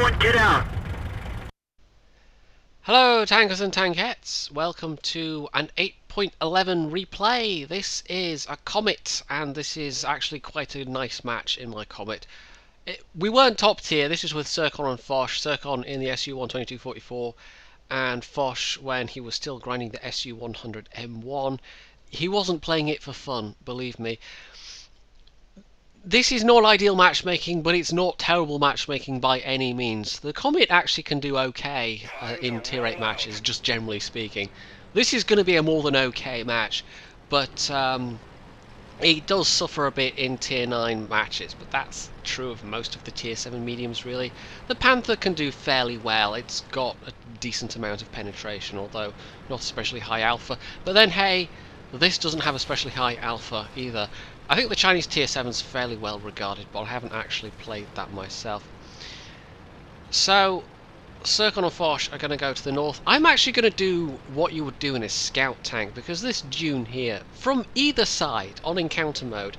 Everyone get out! Hello tankers and tankettes, welcome to an 8.11 replay. This is a Comet and this is actually quite a nice match in my Comet. We weren't top tier, this is with Circon and Foch, Circon in the SU-122-44 and Foch when he was still grinding the SU-100M1. He wasn't playing it for fun, believe me. This is not ideal matchmaking, but it's not terrible matchmaking by any means. The Comet actually can do okay in tier 8 matches, just generally speaking. This is going to be a more than okay match, but it does suffer a bit in tier 9 matches, but that's true of most of the tier 7 mediums really. The Panther can do fairly well, it's got a decent amount of penetration, although not especially high alpha. But then hey, this doesn't have especially high alpha either. I think the Chinese tier 7's fairly well regarded, but I haven't actually played that myself. So, Circon and Foch are going to go to the north. I'm actually going to do what you would do in a scout tank, because this dune here, from either side, on encounter mode,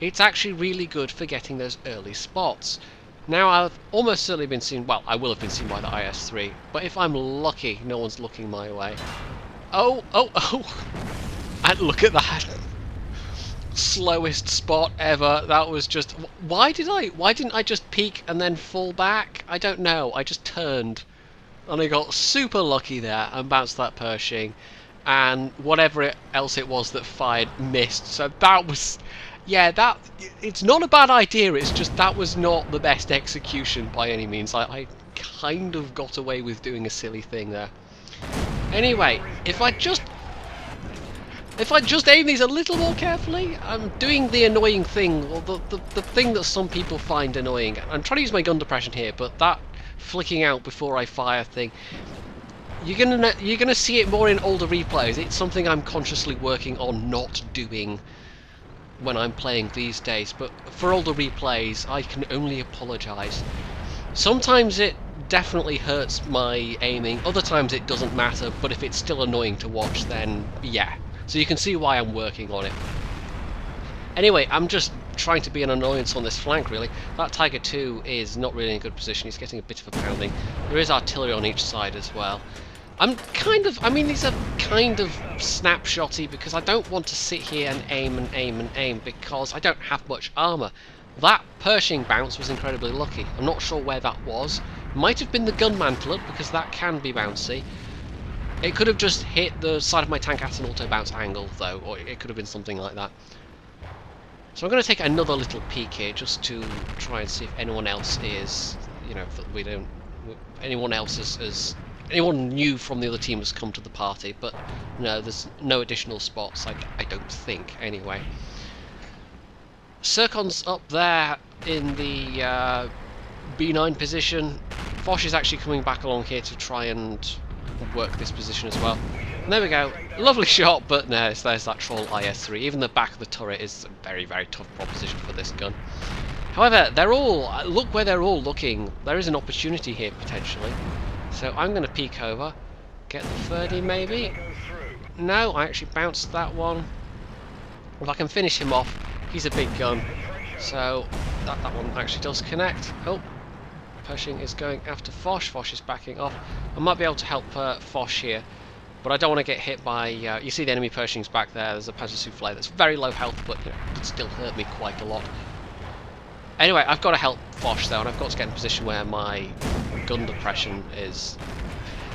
it's actually really good for getting those early spots. Now, I've almost certainly been seen, well, I will have been seen by the IS-3, but if I'm lucky, no one's looking my way. Oh! And look at that! Slowest spot ever. That was just... Why didn't I just peek and then fall back? I don't know. I just turned. And I got super lucky there and bounced that Pershing. And whatever else it was that fired missed. So that was... Yeah, that... It's not a bad idea. It's just that was not the best execution by any means. I kind of got away with doing a silly thing there. Anyway, if I just aim these a little more carefully, I'm doing the annoying thing, or the thing that some people find annoying. I'm trying to use my gun depression here, but that flicking out before I fire thing, you're gonna see it more in older replays. It's something I'm consciously working on not doing when I'm playing these days, but for older replays, I can only apologise. Sometimes it definitely hurts my aiming, other times it doesn't matter, but if it's still annoying to watch, then yeah. So you can see why I'm working on it. Anyway, I'm just trying to be an annoyance on this flank, really. That Tiger 2 is not really in a good position. He's getting a bit of a pounding. There is artillery on each side as well. I mean, these are kind of snapshotty because I don't want to sit here and aim because I don't have much armour. That Pershing bounce was incredibly lucky. I'm not sure where that was. Might have been the gun mantlet because that can be bouncy. It could have just hit the side of my tank at an auto-bounce angle, though, or it could have been something like that. So I'm going to take another little peek here, just to try and see if anyone else is, you know, anyone new from the other team has come to the party, but no, there's no additional spots, I don't think, anyway. Circon's up there in the B9 position. Foch is actually coming back along here to try and work this position as well. And there we go. Lovely shot, but no, there's that troll IS-3. Even the back of the turret is a very, very tough proposition for this gun. However, look where they're all looking. There is an opportunity here, potentially. So I'm going to peek over. Get the 30, maybe? No, I actually bounced that one. If I can finish him off, he's a big gun. So that one actually does connect. Oh. Pershing is going after Foch. Foch is backing off. I might be able to help Foch here, but I don't want to get hit by... you see the enemy Pershings back there. There's a Panzer Soufflé that's very low health, but you know, it still hurt me quite a lot. Anyway, I've got to help Foch though, and I've got to get in a position where my gun depression is...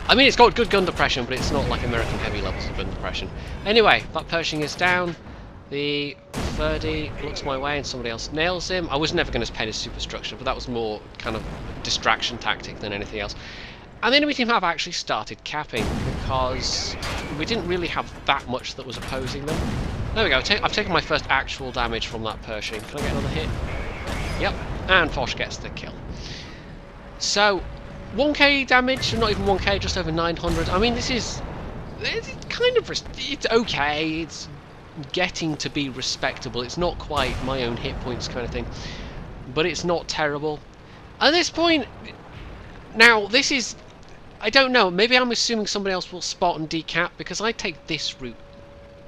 I mean, it's got good gun depression, but it's not like American heavy levels of gun depression. Anyway, that Pershing is down. The 30 looks my way and somebody else nails him. I was never going to pay his superstructure, but that was more kind of distraction tactic than anything else. And the enemy team have actually started capping because we didn't really have that much that was opposing them. There we go. I've taken my first actual damage from that Pershing. Can I get another hit? Yep. And Foch gets the kill. So 1k damage, not even 1k, just over 900. I mean, it's kind of... It's okay. It's getting to be respectable. It's not quite my own hit points kind of thing, but it's not terrible. At this point, now this is... I don't know, maybe I'm assuming somebody else will spot and decap because I take this route.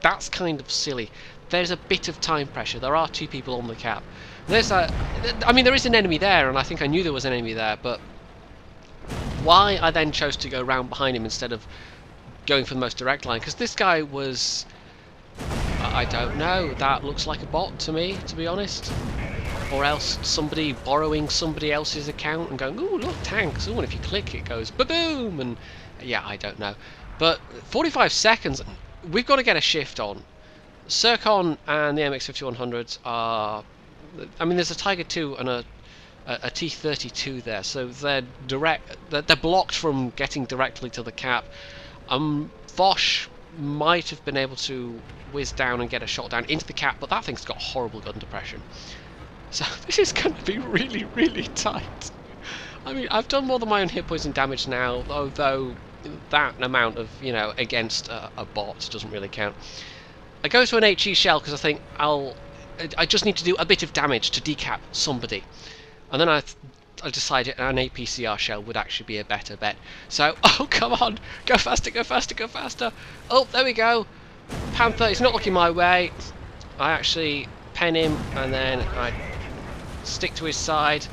That's kind of silly. There's a bit of time pressure. There are two people on the cap. I mean, there is an enemy there, and I think I knew there was an enemy there, but why I then chose to go round behind him instead of going for the most direct line, because this guy was, I don't know, that looks like a bot to me, to be honest. Or else somebody borrowing somebody else's account and going, ooh, look, tanks, ooh, and if you click it goes ba-boom, and yeah, I don't know. But 45 seconds, we've got to get a shift on. Circon and the MX-5100s are, I mean, there's a Tiger 2 and a T-32 there, so they're blocked from getting directly to the cap. Foch might have been able to whiz down and get a shot down into the cap, but that thing's got horrible gun depression. So this is going to be really, really tight. I mean, I've done more than my own hit points and damage now, although that amount of, you know, against a bot doesn't really count. I go to an HE shell because I think I just need to do a bit of damage to decap somebody. And then I decided an APCR shell would actually be a better bet. So, oh, come on, go faster, go faster, go faster. Oh, there we go. Panther, he's not looking my way. I actually pen him, and then I stick to his side.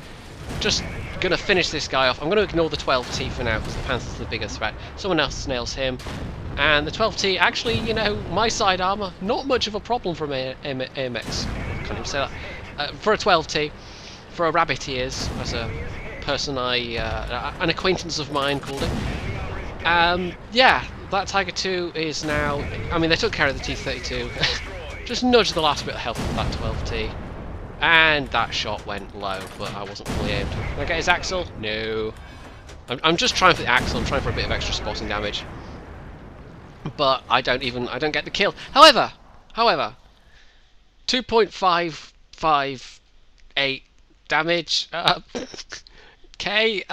Just gonna finish this guy off. I'm gonna ignore the 12T for now because the Panther's the bigger threat. Someone else nails him. And the 12T, actually, you know, my side armor, not much of a problem from AMX. Can't even say that. For a 12T, for a rabbit he is, as a person an acquaintance of mine called it. Yeah, that Tiger 2 is now, I mean, they took care of the T-32. Just nudged the last bit of health of that 12T. And that shot went low, but I wasn't fully aimed. Can I get his axle? No. I'm just trying for the axle, I'm trying for a bit of extra spotting damage. But I don't get the kill. However, 2.558 damage. Okay,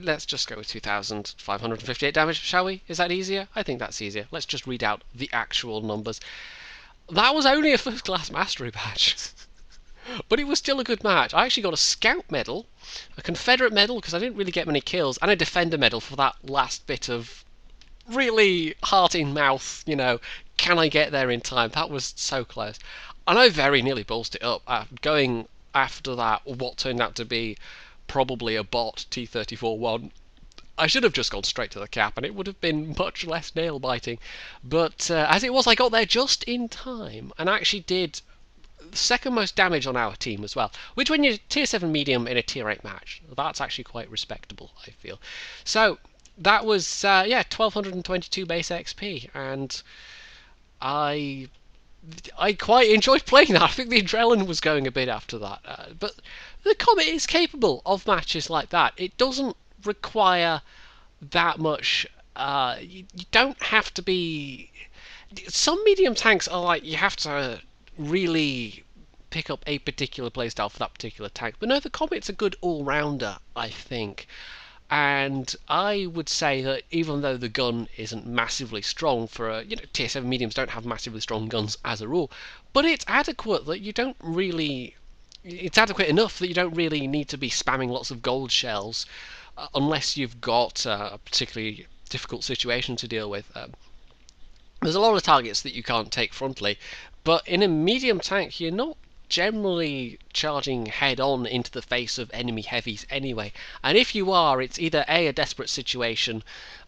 let's just go with 2,558 damage, shall we? Is that easier? I think that's easier. Let's just read out the actual numbers. That was only a first class mastery badge. But it was still a good match. I actually got a scout medal, a Confederate medal because I didn't really get many kills, and a defender medal for that last bit of really heart in mouth, you know, can I get there in time? That was so close. And I very nearly ballsed it up, going after that, what turned out to be probably a bot T-34-1. I should have just gone straight to the cap and it would have been much less nail biting. But as it was, I got there just in time and actually did second most damage on our team as well, which when you're tier 7 medium in a tier 8 match, that's actually quite respectable, I feel. So that was yeah, 1222 base XP, and I quite enjoyed playing that. I think the adrenaline was going a bit after that, but the Comet is capable of matches like that. It doesn't require that much. You don't have to be. Some medium tanks are like you have to really pick up a particular playstyle for that particular tank. But no, the Comet's a good all-rounder, I think. And I would say that even though the gun isn't massively strong for a, you know, tier 7 mediums don't have massively strong guns as a rule, but it's adequate that you don't really, it's adequate enough that you don't really need to be spamming lots of gold shells unless you've got a particularly difficult situation to deal with. There's a lot of targets that you can't take frontally, but in a medium tank you're not generally charging head-on into the face of enemy heavies anyway. And if you are, it's either A, a desperate situation,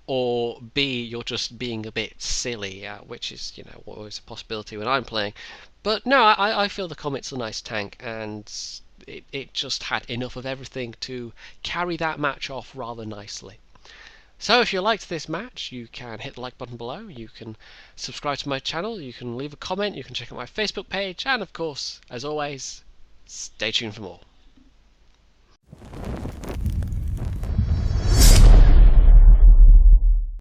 or B, you're just being a bit silly, which is, you know, always a possibility when I'm playing. But no, I feel the Comet's a nice tank, and it just had enough of everything to carry that match off rather nicely. So if you liked this match, you can hit the like button below, you can subscribe to my channel, you can leave a comment, you can check out my Facebook page, and of course, as always, stay tuned for more.